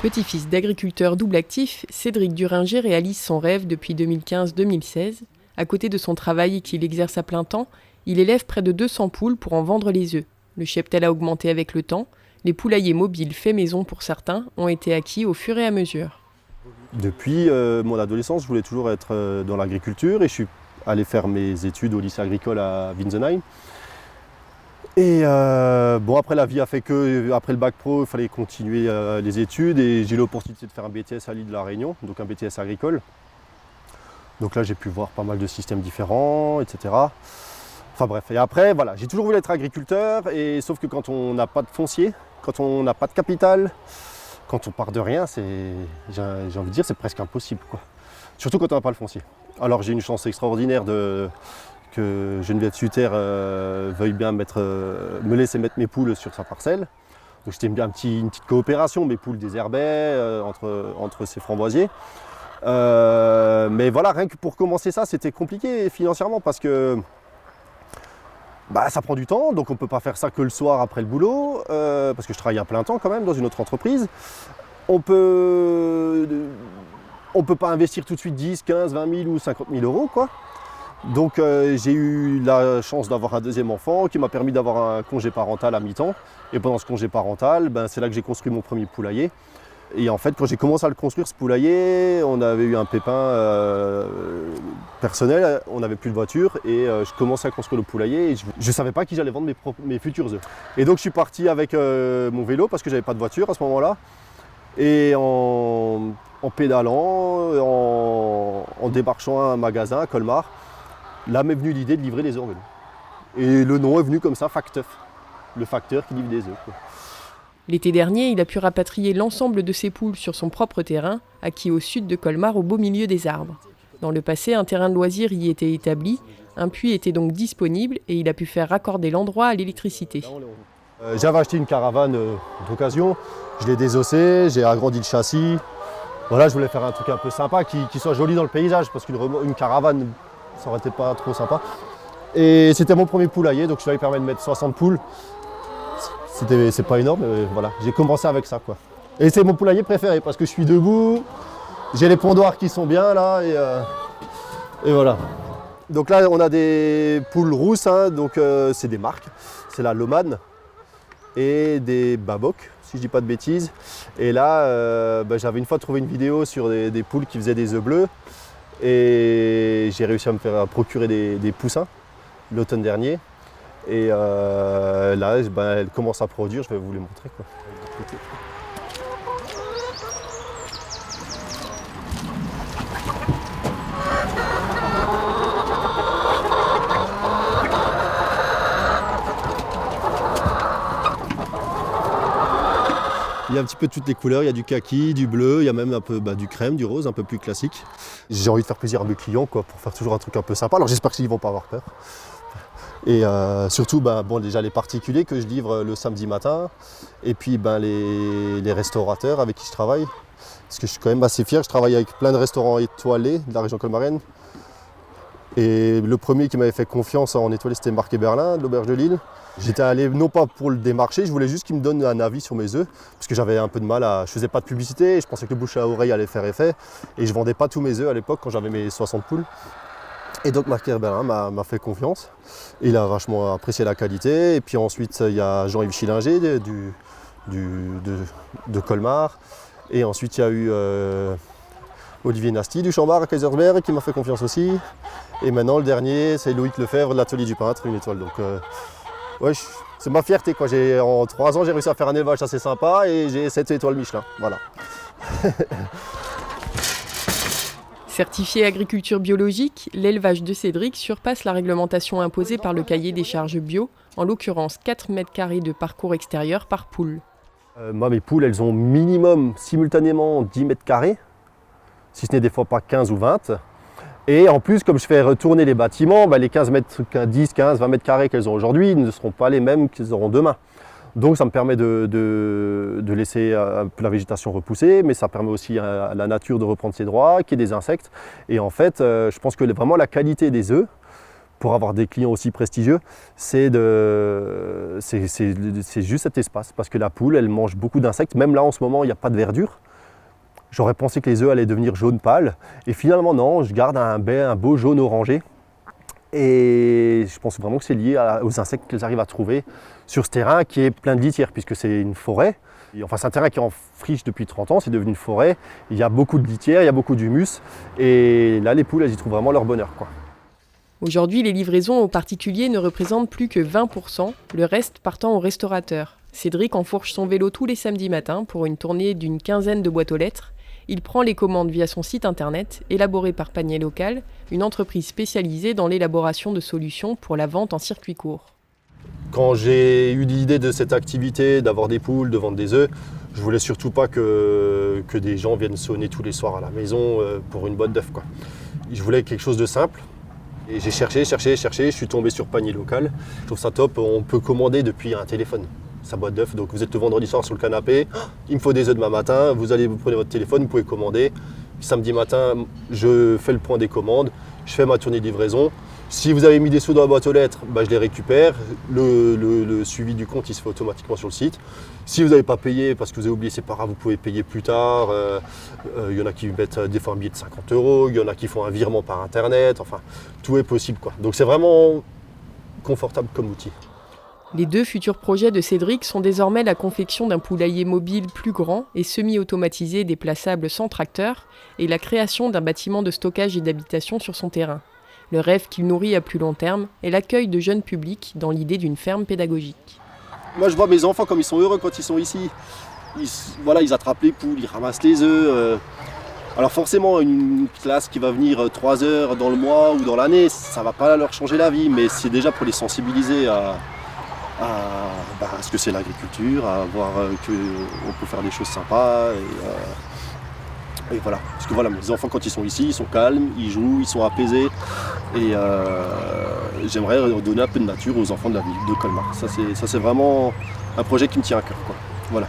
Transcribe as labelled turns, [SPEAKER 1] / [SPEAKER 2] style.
[SPEAKER 1] Petit-fils d'agriculteur double actif, Cédric Duringer réalise son rêve depuis 2015-2016. À côté de son travail qu'il exerce à plein temps, il élève près de 200 poules pour en vendre les œufs. Le cheptel a augmenté avec le temps. Les poulaillers mobiles faits maison pour certains ont été acquis au fur et à mesure.
[SPEAKER 2] Depuis mon adolescence, je voulais toujours être dans l'agriculture et je suis allé faire mes études au lycée agricole à Winsenheim. Et après la vie a fait que, après le bac pro, il fallait continuer les études et j'ai eu l'opportunité de faire un BTS à l'île de la Réunion, donc un BTS agricole. Donc là j'ai pu voir pas mal de systèmes différents, etc. Enfin bref, et après voilà, j'ai toujours voulu être agriculteur, et sauf que quand on n'a pas de foncier, quand on n'a pas de capital, quand on part de rien, j'ai envie de dire, c'est presque impossible, quoi. Surtout quand on n'a pas le foncier. Alors j'ai une chance extraordinaire que Geneviève Sutter veuille bien me laisser mettre mes poules sur sa parcelle. Donc c'était une petite coopération, mes poules désherbaient entre ses framboisiers. Mais voilà, rien que pour commencer ça, c'était compliqué financièrement parce que ça prend du temps, donc on ne peut pas faire ça que le soir après le boulot, parce que je travaille à plein temps quand même dans une autre entreprise. On peut pas investir tout de suite 10, 15, 20 000 ou 50 000 euros, quoi. Donc j'ai eu la chance d'avoir un deuxième enfant qui m'a permis d'avoir un congé parental à mi-temps. Et pendant ce congé parental, c'est là que j'ai construit mon premier poulailler. Et en fait, quand j'ai commencé à le construire, ce poulailler, on avait eu un pépin personnel, on n'avait plus de voiture et je commençais à construire le poulailler et je ne savais pas qui j'allais vendre mes futurs œufs. Et donc je suis parti avec mon vélo parce que j'avais pas de voiture à ce moment-là. Et en pédalant, en démarchant un magasin à Colmar, là m'est venue l'idée de livrer les œufs en vélo. Et le nom est venu comme ça, Facteuf, le facteur qui livre des œufs, quoi.
[SPEAKER 1] L'été dernier, il a pu rapatrier l'ensemble de ses poules sur son propre terrain, acquis au sud de Colmar, au beau milieu des arbres. Dans le passé, un terrain de loisirs y était établi, un puits était donc disponible et il a pu faire raccorder l'endroit à l'électricité.
[SPEAKER 2] J'avais acheté une caravane d'occasion, je l'ai désossée, j'ai agrandi le châssis. Voilà, je voulais faire un truc un peu sympa, qui soit joli dans le paysage, parce qu'une caravane, ça aurait été pas trop sympa. Et c'était mon premier poulailler, donc je lui avais permis de mettre 60 poules. C'est pas énorme, mais voilà, j'ai commencé avec ça, quoi. Et c'est mon poulailler préféré parce que je suis debout, j'ai les pondoirs qui sont bien là et voilà. Donc là on a des poules rousses, hein, donc c'est des marques, c'est la Loman et des Babok, si je dis pas de bêtises. Et là j'avais une fois trouvé une vidéo sur des poules qui faisaient des œufs bleus et j'ai réussi à me faire procurer des poussins l'automne dernier. Et là, elle commence à produire, je vais vous les montrer, quoi. Il y a un petit peu de toutes les couleurs, il y a du kaki, du bleu, il y a même un peu du crème, du rose, un peu plus classique. J'ai envie de faire plaisir à mes clients, quoi, pour faire toujours un truc un peu sympa. Alors j'espère qu'ils ne vont pas avoir peur. Et surtout, déjà les particuliers que je livre le samedi matin, et puis les restaurateurs avec qui je travaille. Parce que je suis quand même assez fier, je travaille avec plein de restaurants étoilés de la région colmarienne. Et le premier qui m'avait fait confiance en étoilé, c'était Marc et Berlin, de l'Auberge de Lille. J'étais allé non pas pour le démarcher, je voulais juste qu'il me donne un avis sur mes œufs, parce que j'avais un peu de mal je faisais pas de publicité, je pensais que le bouche à oreille allait faire effet, et je vendais pas tous mes œufs à l'époque quand j'avais mes 60 poules. Et donc Marc Berlin m'a fait confiance, il a vachement apprécié la qualité. Et puis ensuite il y a Jean-Yves Schillinger de Colmar. Et ensuite il y a eu Olivier Nasty du Chambard à Kaisersberg qui m'a fait confiance aussi. Et maintenant le dernier c'est Loïc Lefebvre de l'Atelier du Peintre, une étoile. Donc ouais, c'est ma fierté, quoi. En 3 ans j'ai réussi à faire un élevage assez sympa et j'ai 7 étoiles Michelin. Voilà.
[SPEAKER 1] Certifié agriculture biologique, l'élevage de Cédric surpasse la réglementation imposée par le cahier des charges bio, en l'occurrence 4 mètres carrés de parcours extérieur par poule.
[SPEAKER 2] Moi, mes poules, elles ont minimum simultanément 10 mètres carrés, si ce n'est des fois pas 15 ou 20. Et en plus, comme je fais retourner les bâtiments, les 10, 15, 20 mètres carrés qu'elles ont aujourd'hui ne seront pas les mêmes qu'elles auront demain. Donc ça me permet de laisser un peu la végétation repousser, mais ça permet aussi à la nature de reprendre ses droits, qu'il y ait des insectes. Et en fait, je pense que vraiment la qualité des œufs, pour avoir des clients aussi prestigieux, c'est juste cet espace. Parce que la poule, elle mange beaucoup d'insectes. Même là, en ce moment, il n'y a pas de verdure. J'aurais pensé que les œufs allaient devenir jaune pâle. Et finalement, non, je garde un beau jaune orangé. Et je pense vraiment que c'est lié aux insectes qu'elles arrivent à trouver sur ce terrain qui est plein de litières, puisque c'est une forêt. Enfin, c'est un terrain qui est en friche depuis 30 ans, c'est devenu une forêt. Il y a beaucoup de litières, il y a beaucoup d'humus. Et là, les poules, elles y trouvent vraiment leur bonheur, quoi.
[SPEAKER 1] Aujourd'hui, les livraisons aux particuliers ne représentent plus que 20%, le reste partant aux restaurateurs. Cédric enfourche son vélo tous les samedis matins pour une tournée d'une quinzaine de boîtes aux lettres. Il prend les commandes via son site internet, élaboré par Panier Local, une entreprise spécialisée dans l'élaboration de solutions pour la vente en circuit court.
[SPEAKER 2] Quand j'ai eu l'idée de cette activité, d'avoir des poules, de vendre des œufs, je voulais surtout pas que des gens viennent sonner tous les soirs à la maison pour une boîte d'œufs, quoi. Je voulais quelque chose de simple. Et j'ai cherché, je suis tombé sur Panier Local. Je trouve ça top, on peut commander depuis un téléphone sa boîte d'œufs. Donc vous êtes le vendredi soir sur le canapé, il me faut des œufs demain matin, vous prenez votre téléphone, vous pouvez commander. Samedi matin, je fais le point des commandes, je fais ma tournée de livraison. Si vous avez mis des sous dans la boîte aux lettres, je les récupère. Le suivi du compte, il se fait automatiquement sur le site. Si vous n'avez pas payé parce que vous avez oublié, c'est pas grave, vous pouvez payer plus tard. Il y en a qui mettent des fois un billet de 50 €, il y en a qui font un virement par internet. Enfin, tout est possible, quoi. Donc c'est vraiment confortable comme outil.
[SPEAKER 1] Les 2 futurs projets de Cédric sont désormais la confection d'un poulailler mobile plus grand et semi-automatisé déplaçable sans tracteur et la création d'un bâtiment de stockage et d'habitation sur son terrain. Le rêve qu'il nourrit à plus long terme est l'accueil de jeunes publics dans l'idée d'une ferme pédagogique.
[SPEAKER 2] Moi, je vois mes enfants comme ils sont heureux quand ils sont ici. Ils attrapent les poules, ils ramassent les œufs. Alors forcément, une classe qui va venir 3 heures dans le mois ou dans l'année, ça ne va pas leur changer la vie, mais c'est déjà pour les sensibiliser à ce que c'est l'agriculture, à voir qu'on peut faire des choses sympas. Et voilà. Parce que voilà, mes enfants, quand ils sont ici, ils sont calmes, ils jouent, ils sont apaisés. Et j'aimerais donner un peu de nature aux enfants de la ville de Colmar. Ça, c'est vraiment un projet qui me tient à cœur, quoi. Voilà.